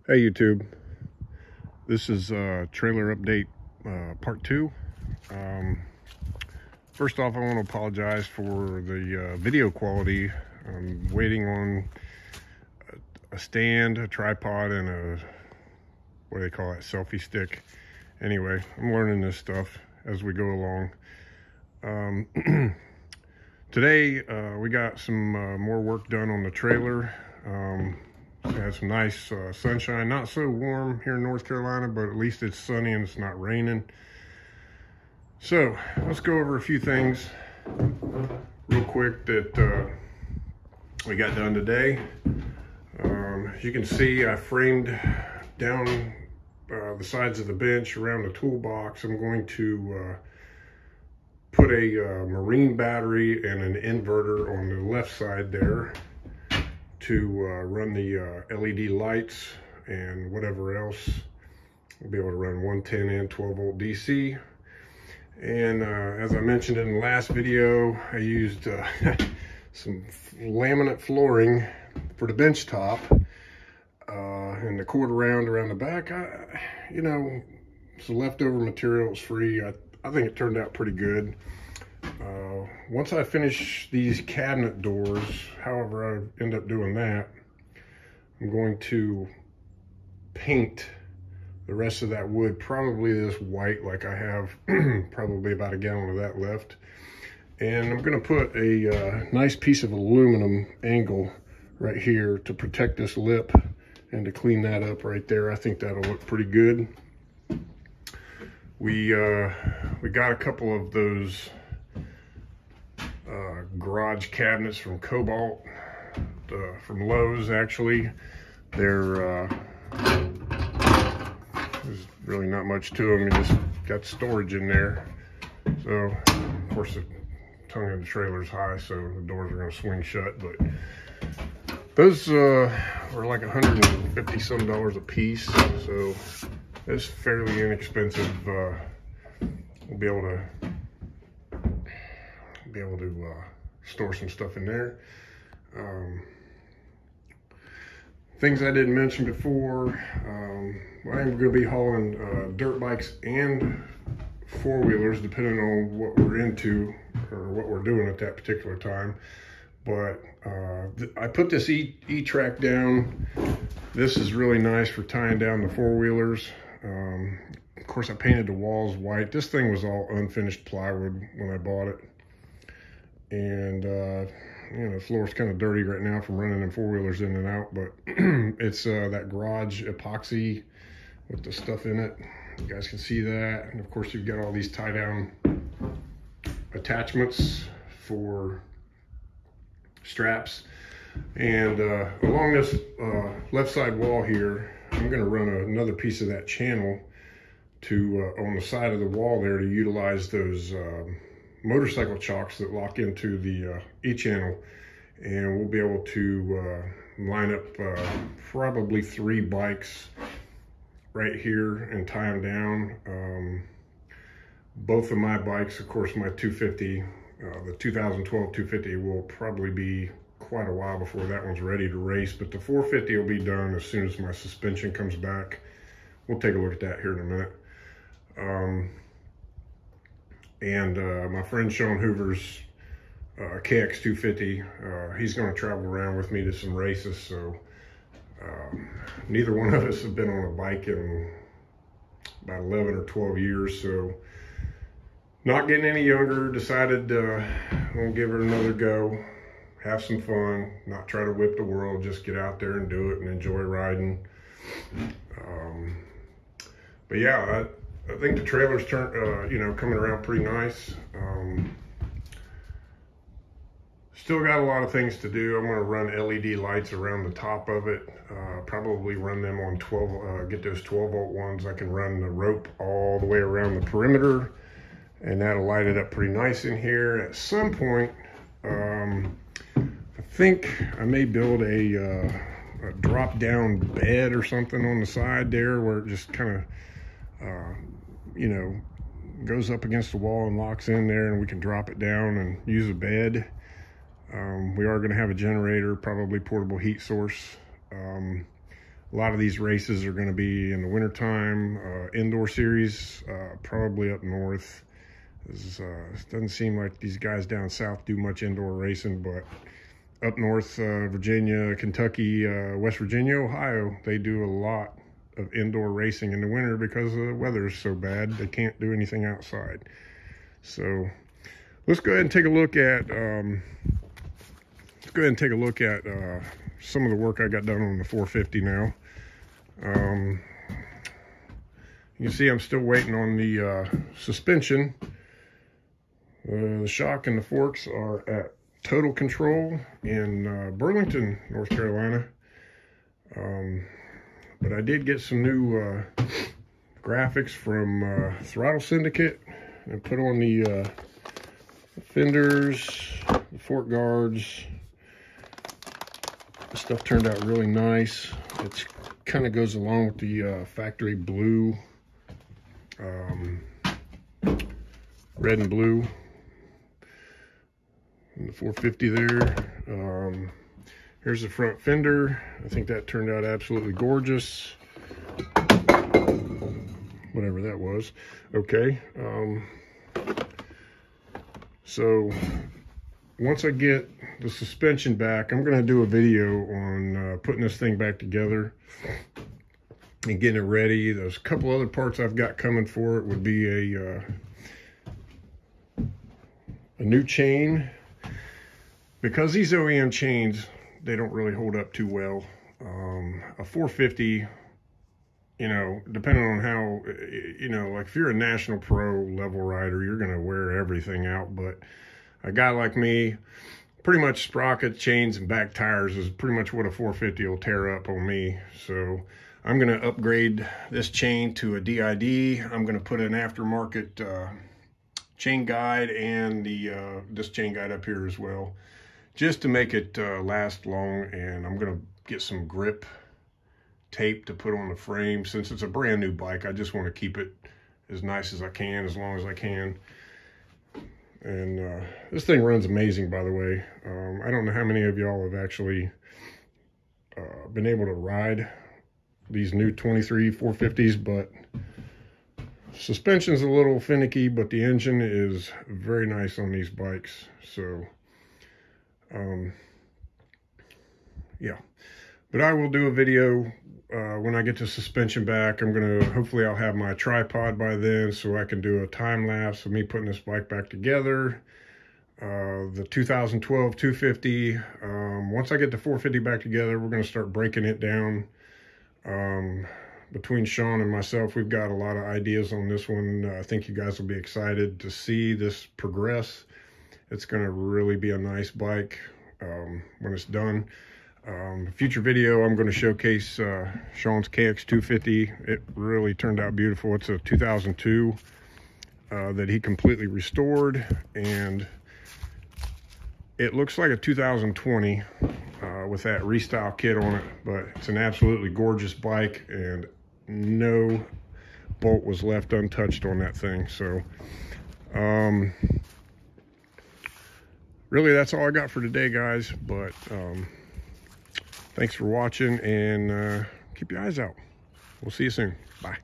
Hey YouTube, this is trailer update part 2. First off, I want to apologize for the video quality. I'm waiting on a stand, a tripod, and what do they call it, selfie stick. Anyway, I'm learning this stuff as we go along. Today we got some more work done on the trailer. Had some nice sunshine, not so warm here in North Carolina, but at least it's sunny and it's not raining. So let's go over a few things real quick that we got done today. As you can see, I framed down the sides of the bench around the toolbox. I'm going to put a marine battery and an inverter on the left side there to run the LED lights and whatever else. We'll be able to run 110 and 12 volt DC. And as I mentioned in the last video, I used some laminate flooring for the bench top, and the cord around the back. You know, some leftover material was free. I think it turned out pretty good. Once I finish these cabinet doors, however I end up doing that, I'm going to paint the rest of that wood, probably this white, like I have probably about a gallon of that left. And I'm going to put a nice piece of aluminum angle right here to protect this lip and to clean that up right there. I think that'll look pretty good. We got a couple of those garage cabinets from Cobalt, from Lowe's actually. There's really not much to them. You just got storage in there. So of course the tongue of the trailer is high, so the doors are going to swing shut. But those were like $150 some a piece, so it's fairly inexpensive. We'll be able to store some stuff in there. Things I didn't mention before, I'm going to be hauling dirt bikes and four-wheelers depending on what we're into or what we're doing at that particular time. But I put this E-track down. This is really nice for tying down the four-wheelers. Of course, I painted the walls white. This thing was all unfinished plywood when I bought it. And you know, the floor's kind of dirty right now from running them four-wheelers in and out, but it's that garage epoxy with the stuff in it. You guys can see that. And of course, you've got all these tie-down attachments for straps. And along this left side wall here, I'm going to run another piece of that channel to on the side of the wall there to utilize those motorcycle chocks that lock into the E-channel, and we'll be able to line up probably 3 bikes right here and tie them down. Both of my bikes, of course, my 250, the 2012 250 will probably be quite a while before that one's ready to race, but the 450 will be done as soon as my suspension comes back. We'll take a look at that here in a minute. And my friend Sean Hoover's KX250, he's going to travel around with me to some races, so neither one of us have been on a bike in about 11 or 12 years, so not getting any younger. Decided I'll give it another go, have some fun, not try to whip the world, just get out there and do it and enjoy riding. But yeah, I think the trailer's you know, coming around pretty nice. Still got a lot of things to do. I'm going to run LED lights around the top of it. Probably run them on 12, get those 12 volt ones. I can run the rope all the way around the perimeter, and that'll light it up pretty nice in here. At some point, I think I may build a drop down bed or something on the side there where it just kind of you know, goes up against the wall and locks in there, and we can drop it down and use a bed. We are going to have a generator, probably portable heat source. A lot of these races are going to be in the wintertime, indoor series, probably up north. It doesn't seem like these guys down south do much indoor racing, but up north, Virginia, Kentucky, West Virginia, Ohio, they do a lot of indoor racing in the winter because the weather is so bad they can't do anything outside. So let's go ahead and take a look at some of the work I got done on the 450 now. You can see I'm still waiting on the suspension. The shock and the forks are at Total Control in Burlington, North Carolina. But I did get some new graphics from Throttle Syndicate and put on the fenders, the fork guards. This stuff turned out really nice. It kind of goes along with the factory blue, red and blue, and the 450 there. Here's the front fender. I think that turned out absolutely gorgeous. Whatever that was. Okay. So once I get the suspension back, I'm going to do a video on putting this thing back together and getting it ready. There's a couple other parts I've got coming for it. Would be a new chain, because these OEM chains, they don't really hold up too well. A 450, you know, depending on how, you know, like if you're a national pro level rider, you're going to wear everything out. But a guy like me, pretty much sprocket, chains, and back tires is pretty much what a 450 will tear up on me. So I'm going to upgrade this chain to a DID. I'm going to put an aftermarket chain guide and the this chain guide up here as well, just to make it last long. And I'm going to get some grip tape to put on the frame. Since it's a brand new bike, I just want to keep it as nice as I can, as long as I can. And this thing runs amazing, by the way. I don't know how many of y'all have actually been able to ride these new 23 450s, but suspension's a little finicky, but the engine is very nice on these bikes. So yeah, but I will do a video when I get the suspension back. Hopefully I'll have my tripod by then, so I can do a time lapse of me putting this bike back together. The 2012 250, once I get the 450 back together, we're going to start breaking it down. Between Sean and myself, we've got a lot of ideas on this one. I think you guys will be excited to see this progress. It's going to really be a nice bike when it's done. Future video, I'm going to showcase Sean's KX250. It really turned out beautiful. It's a 2002 that he completely restored, and it looks like a 2020 with that restyle kit on it, but it's an absolutely gorgeous bike, and no bolt was left untouched on that thing. So really, that's all I got for today, guys. But thanks for watching, and keep your eyes out. We'll see you soon. Bye.